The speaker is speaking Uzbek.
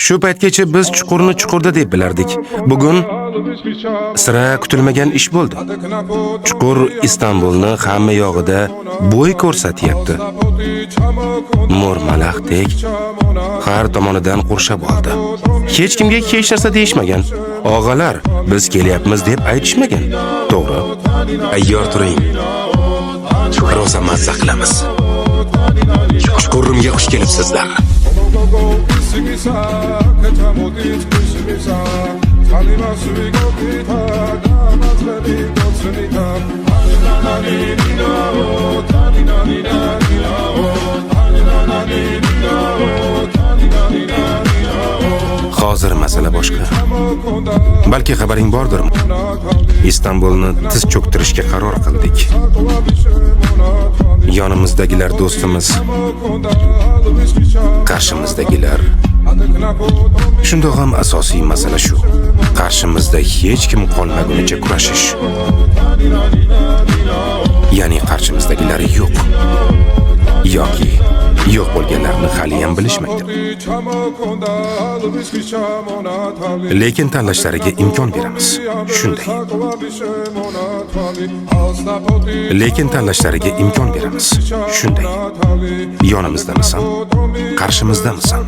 Shu paytgacha biz chuqurni chuqurda deb bilardik. Bugun sira kutilmagan ish bo'ldi. Chuqur Istanbulni hamma yog'ida bo'y ko'rsatyapti. Mo'r malaxdek har tomonidan qurshab oldi. Hech kimga hech narsa deyishmagan. Og'alar, biz kelyapmiz deb aytishmagan. To'g'ri. Ayyor turing. Rosa mazza qilamiz. Chuqurrimga xush kelibsizlar. Hozir masala boshqa. Balki xabaring bordir. Istanbulni tiz cho'ktirishga qaror qildik. Yonimizdagilar do'stimiz, qarshimizdagilar. Shundoq ham asosiy masala shu. Qarshimizda hech kim qolmagunicha kurashish. Ya'ni qarshimizdagilar yo'q. Yoki yo'q bo'lganlarni hali ham bilishmaydi. Lekin tanlashlariga imkon beramiz. Shunday. Lekin tanlashlariga imkon beramiz. Shunday. Yonimizdamisan? Qarshimizdamisan?